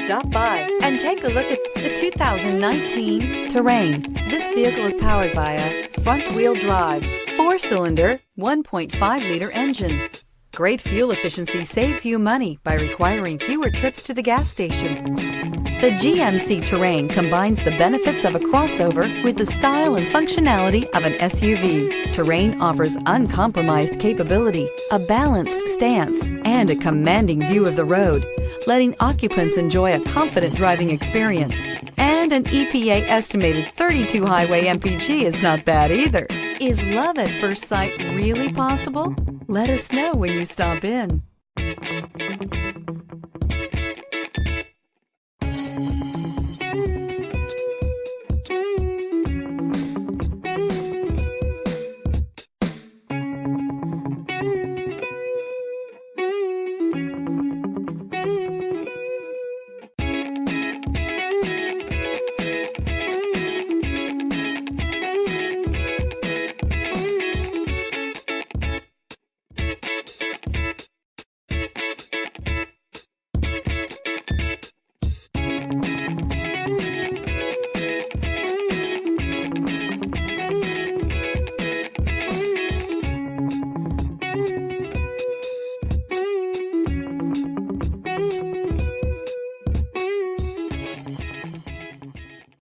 Stop by and take a look at the 2019 Terrain. This vehicle is powered by a front-wheel drive, 4-cylinder, 1.5-liter engine. Great fuel efficiency saves you money by requiring fewer trips to the gas station. The GMC Terrain combines the benefits of a crossover with the style and functionality of an SUV. Terrain offers uncompromised capability, a balanced stance, and a commanding view of the road, letting occupants enjoy a confident driving experience. And an EPA estimated 32 highway mpg is not bad either. Is love at first sight really possible? Let us know when you stop in.